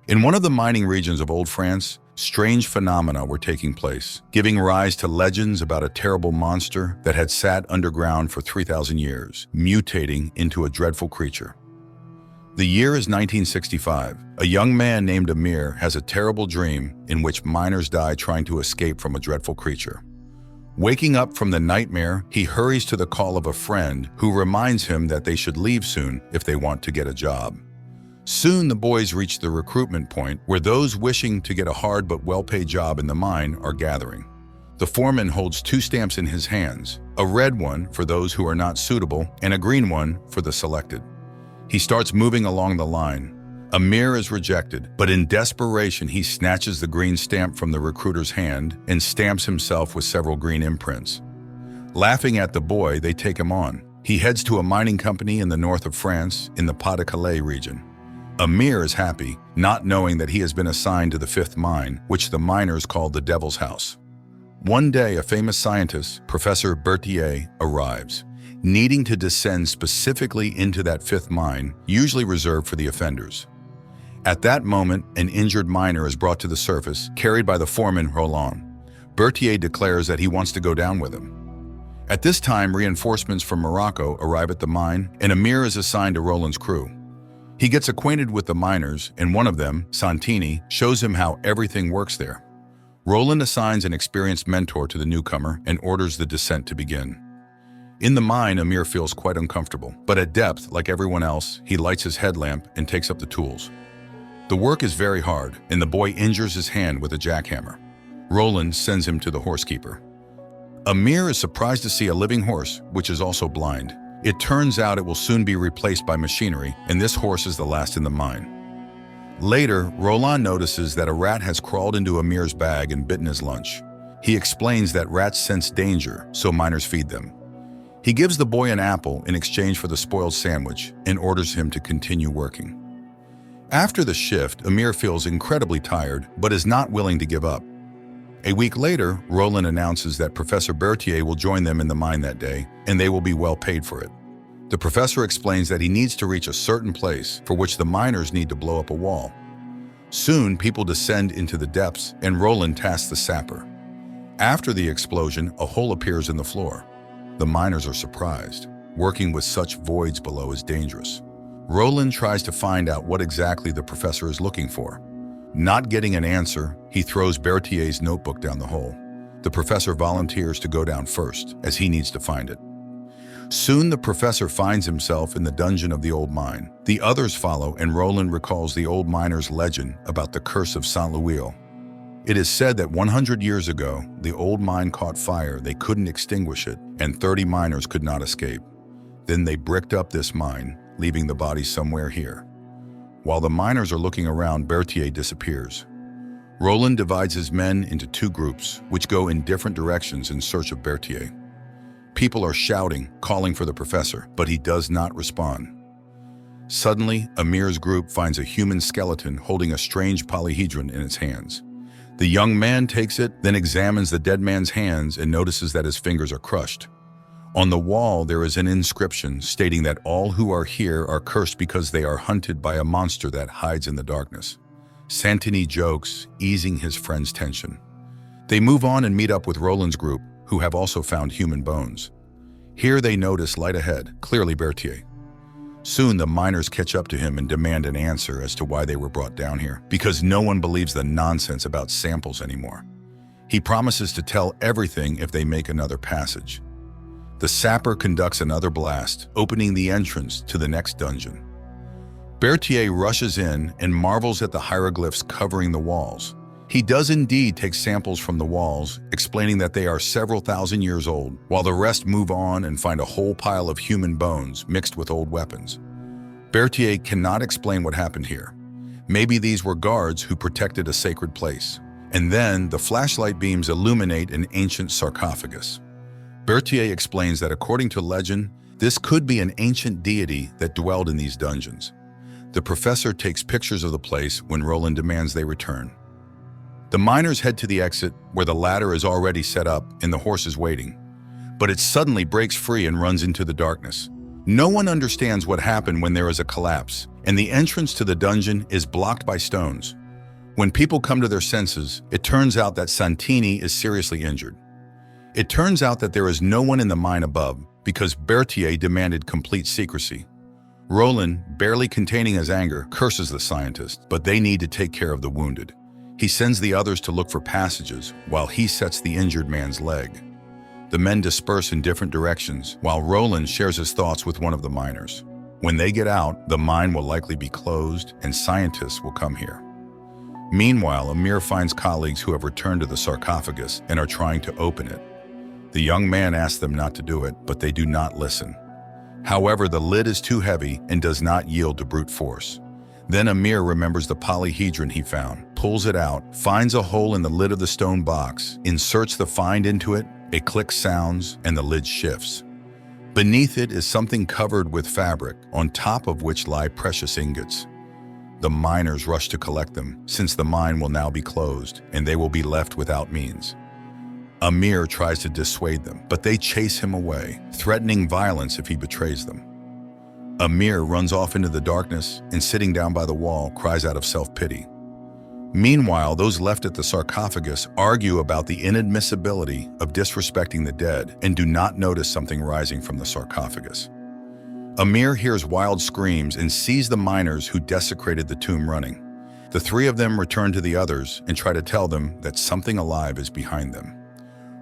In one of the mining regions of Old France, strange phenomena were taking place, giving rise to legends about a terrible monster that had sat underground for 3,000 years, mutating into a dreadful creature. The year is 1965. A young man named Amir has a terrible dream in which miners die trying to escape from a dreadful creature. Waking up from the nightmare, he hurries to the call of a friend who reminds him that they should leave soon if they want to get a job. Soon the boys reach the recruitment point where those wishing to get a hard but well-paid job in the mine are gathering. The foreman holds 2 stamps in his hands, a red one for those who are not suitable and a green one for the selected. He starts moving along the line. Amir is rejected, but in desperation he snatches the green stamp from the recruiter's hand and stamps himself with several green imprints. Laughing at the boy, they take him on. He heads to a mining company in the north of France in the Pas-de-Calais region. Amir is happy, not knowing that he has been assigned to the 5th mine, which the miners call the Devil's House. One day, a famous scientist, Professor Berthier, arrives, needing to descend specifically into that 5th mine, usually reserved for the offenders. At that moment, an injured miner is brought to the surface, carried by the foreman, Roland. Berthier declares that he wants to go down with him. At this time, reinforcements from Morocco arrive at the mine, and Amir is assigned to Roland's crew. He gets acquainted with the miners, and one of them, Santini, shows him how everything works there. Roland assigns an experienced mentor to the newcomer and orders the descent to begin. In the mine, Amir feels quite uncomfortable, but at depth, like everyone else, he lights his headlamp and takes up the tools. The work is very hard, and the boy injures his hand with a jackhammer. Roland sends him to the horsekeeper. Amir is surprised to see a living horse, which is also blind. It turns out it will soon be replaced by machinery, and this horse is the last in the mine. Later, Roland notices that a rat has crawled into Amir's bag and bitten his lunch. He explains that rats sense danger, so miners feed them. He gives the boy an apple in exchange for the spoiled sandwich and orders him to continue working. After the shift, Amir feels incredibly tired, but is not willing to give up. A week later, Roland announces that Professor Berthier will join them in the mine that day, and they will be well paid for it. The professor explains that he needs to reach a certain place for which the miners need to blow up a wall. Soon, people descend into the depths, and Roland tasks the sapper. After the explosion, a hole appears in the floor. The miners are surprised. Working with such voids below is dangerous. Roland tries to find out what exactly the professor is looking for. Not getting an answer, he throws Berthier's notebook down the hole. The professor volunteers to go down first, as he needs to find it. Soon the professor finds himself in the dungeon of the old mine. The others follow, and Roland recalls the old miner's legend about the curse of Saint-Louis. It is said that 100 years ago, the old mine caught fire, they couldn't extinguish it, and 30 miners could not escape. Then they bricked up this mine, leaving the body somewhere here. While the miners are looking around, Berthier disappears. Roland divides his men into 2 groups, which go in different directions in search of Berthier. People are shouting, calling for the professor, but he does not respond. Suddenly, Amir's group finds a human skeleton holding a strange polyhedron in its hands. The young man takes it, then examines the dead man's hands and notices that his fingers are crushed. On the wall, there is an inscription stating that all who are here are cursed because they are hunted by a monster that hides in the darkness. Santini jokes, easing his friend's tension. They move on and meet up with Roland's group, who have also found human bones. Here they notice light ahead, clearly Berthier. Soon the miners catch up to him and demand an answer as to why they were brought down here, because no one believes the nonsense about samples anymore. He promises to tell everything if they make another passage. The sapper conducts another blast, opening the entrance to the next dungeon. Berthier rushes in and marvels at the hieroglyphs covering the walls. He does indeed take samples from the walls, explaining that they are several thousand years old, while the rest move on and find a whole pile of human bones mixed with old weapons. Berthier cannot explain what happened here. Maybe these were guards who protected a sacred place. And then the flashlight beams illuminate an ancient sarcophagus. Berthier explains that according to legend, this could be an ancient deity that dwelled in these dungeons. The professor takes pictures of the place when Roland demands they return. The miners head to the exit, where the ladder is already set up and the horse is waiting. But it suddenly breaks free and runs into the darkness. No one understands what happened when there is a collapse, and the entrance to the dungeon is blocked by stones. When people come to their senses, it turns out that Santini is seriously injured. It turns out that there is no one in the mine above because Berthier demanded complete secrecy. Roland, barely containing his anger, curses the scientist, but they need to take care of the wounded. He sends the others to look for passages while he sets the injured man's leg. The men disperse in different directions while Roland shares his thoughts with one of the miners. When they get out, the mine will likely be closed and scientists will come here. Meanwhile, Amir finds colleagues who have returned to the sarcophagus and are trying to open it. The young man asks them not to do it, but they do not listen. However, the lid is too heavy and does not yield to brute force. Then Amir remembers the polyhedron he found, pulls it out, finds a hole in the lid of the stone box, inserts the find into it, a click sounds, and the lid shifts. Beneath it is something covered with fabric, on top of which lie precious ingots. The miners rush to collect them, since the mine will now be closed, and they will be left without means. Amir tries to dissuade them, but they chase him away, threatening violence if he betrays them. Amir runs off into the darkness and, sitting down by the wall, cries out of self-pity. Meanwhile, those left at the sarcophagus argue about the inadmissibility of disrespecting the dead and do not notice something rising from the sarcophagus. Amir hears wild screams and sees the miners who desecrated the tomb running. The three of them return to the others and try to tell them that something alive is behind them.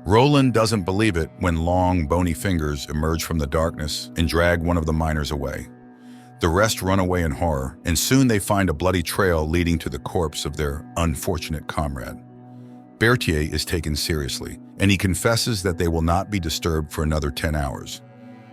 Roland doesn't believe it when long, bony fingers emerge from the darkness and drag one of the miners away. The rest run away in horror, and soon they find a bloody trail leading to the corpse of their unfortunate comrade. Berthier is taken seriously, and he confesses that they will not be disturbed for another 10 hours.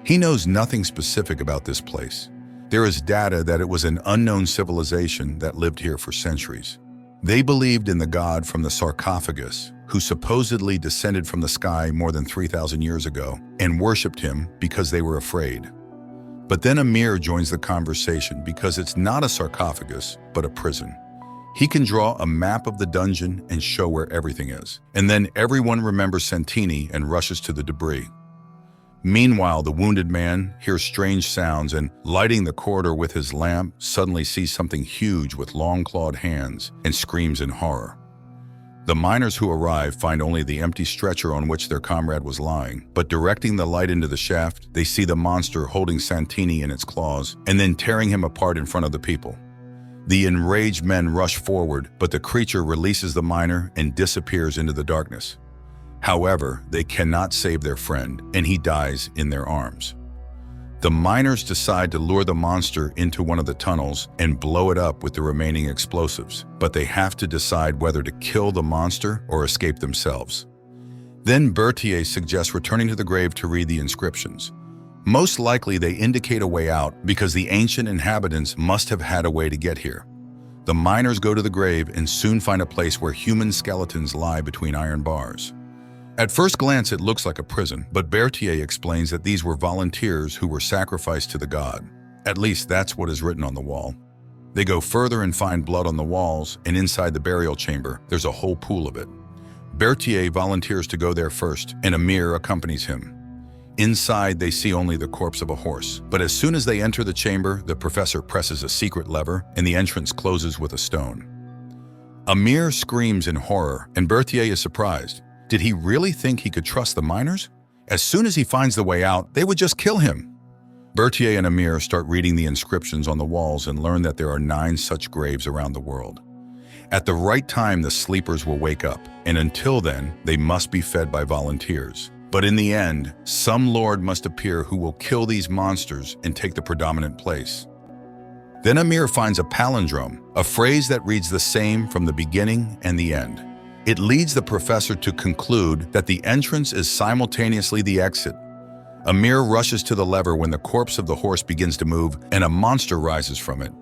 He knows nothing specific about this place. There is data that it was an unknown civilization that lived here for centuries. They believed in the god from the sarcophagus, who supposedly descended from the sky more than 3,000 years ago, and worshipped him because they were afraid. But then Amir joins the conversation because it's not a sarcophagus, but a prison. He can draw a map of the dungeon and show where everything is. And then everyone remembers Santini and rushes to the debris. Meanwhile, the wounded man hears strange sounds and, lighting the corridor with his lamp, suddenly sees something huge with long clawed hands and screams in horror. The miners who arrive find only the empty stretcher on which their comrade was lying, but directing the light into the shaft, they see the monster holding Santini in its claws and then tearing him apart in front of the people. The enraged men rush forward, but the creature releases the miner and disappears into the darkness. However, they cannot save their friend, and he dies in their arms. The miners decide to lure the monster into one of the tunnels and blow it up with the remaining explosives, but they have to decide whether to kill the monster or escape themselves. Then Berthier suggests returning to the grave to read the inscriptions. Most likely they indicate a way out because the ancient inhabitants must have had a way to get here. The miners go to the grave and soon find a place where human skeletons lie between iron bars. At first glance, it looks like a prison, but Berthier explains that these were volunteers who were sacrificed to the god. At least that's what is written on the wall. They go further and find blood on the walls, and inside the burial chamber, there's a whole pool of it. Berthier volunteers to go there first, and Amir accompanies him. Inside, they see only the corpse of a horse, but as soon as they enter the chamber, the professor presses a secret lever, and the entrance closes with a stone. Amir screams in horror, and Berthier is surprised. Did he really think he could trust the miners? As soon as he finds the way out, they would just kill him. Berthier and Amir start reading the inscriptions on the walls and learn that there are 9 such graves around the world. At the right time, the sleepers will wake up, and until then, they must be fed by volunteers. But in the end, some lord must appear who will kill these monsters and take the predominant place. Then Amir finds a palindrome, a phrase that reads the same from the beginning and the end. It leads the professor to conclude that the entrance is simultaneously the exit. Amir rushes to the lever when the corpse of the horse begins to move and a monster rises from it.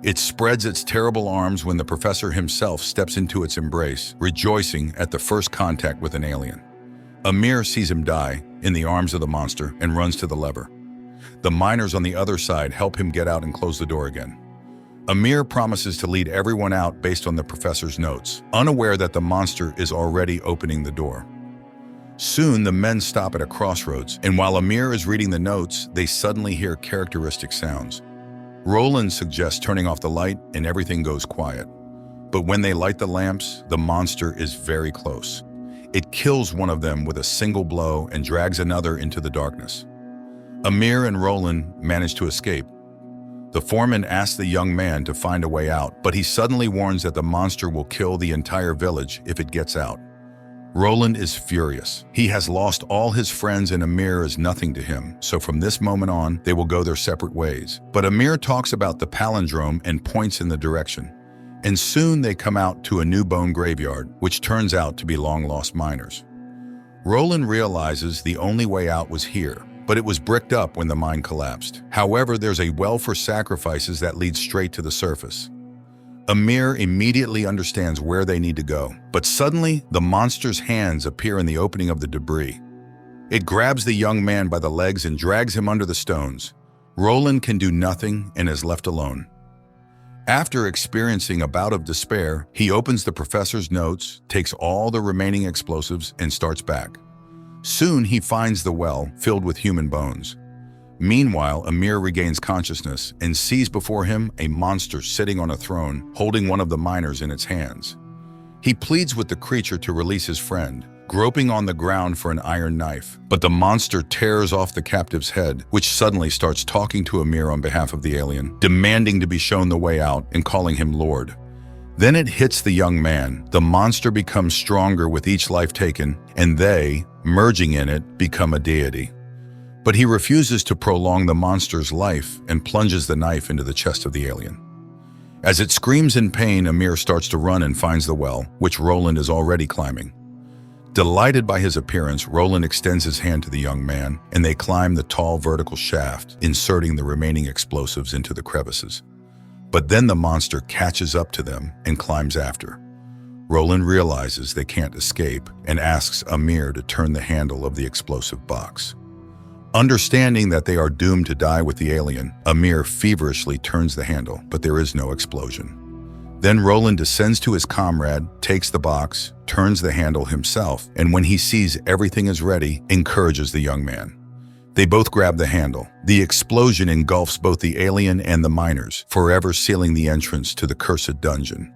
It spreads its terrible arms when the professor himself steps into its embrace, rejoicing at the first contact with an alien. Amir sees him die in the arms of the monster and runs to the lever. The miners on the other side help him get out and close the door again. Amir promises to lead everyone out based on the professor's notes, unaware that the monster is already opening the door. Soon, the men stop at a crossroads, and while Amir is reading the notes, they suddenly hear characteristic sounds. Roland suggests turning off the light, and everything goes quiet. But when they light the lamps, the monster is very close. It kills one of them with a single blow and drags another into the darkness. Amir and Roland manage to escape. The foreman asks the young man to find a way out, but he suddenly warns that the monster will kill the entire village if it gets out. Roland is furious. He has lost all his friends and Amir is nothing to him, so from this moment on, they will go their separate ways. But Amir talks about the palindrome and points in the direction. And soon they come out to a new bone graveyard, which turns out to be long-lost miners. Roland realizes the only way out was here, but it was bricked up when the mine collapsed. However, there's a well for sacrifices that leads straight to the surface. Amir immediately understands where they need to go, but suddenly the monster's hands appear in the opening of the debris. It grabs the young man by the legs and drags him under the stones. Roland can do nothing and is left alone. After experiencing a bout of despair, he opens the professor's notes, takes all the remaining explosives, and starts back. Soon he finds the well filled with human bones. Meanwhile, Amir regains consciousness and sees before him a monster sitting on a throne, holding one of the miners in its hands. He pleads with the creature to release his friend, groping on the ground for an iron knife, but the monster tears off the captive's head, which suddenly starts talking to Amir on behalf of the alien, demanding to be shown the way out and calling him Lord. Then it hits the young man. The monster becomes stronger with each life taken, and they, merging in it, become a deity. But he refuses to prolong the monster's life and plunges the knife into the chest of the alien. As it screams in pain, Amir starts to run and finds the well, which Roland is already climbing. Delighted by his appearance, Roland extends his hand to the young man, and they climb the tall vertical shaft, inserting the remaining explosives into the crevices. But then the monster catches up to them and climbs after. Roland realizes they can't escape and asks Amir to turn the handle of the explosive box. Understanding that they are doomed to die with the alien, Amir feverishly turns the handle, but there is no explosion. Then Roland descends to his comrade, takes the box, turns the handle himself, and when he sees everything is ready, encourages the young man. They both grab the handle. The explosion engulfs both the alien and the miners, forever sealing the entrance to the cursed dungeon.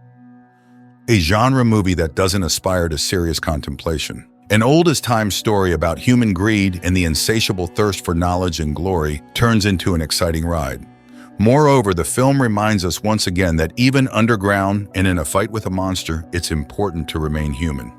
A genre movie that doesn't aspire to serious contemplation. An old-as-time story about human greed and the insatiable thirst for knowledge and glory turns into an exciting ride. Moreover, the film reminds us once again that even underground and in a fight with a monster, it's important to remain human.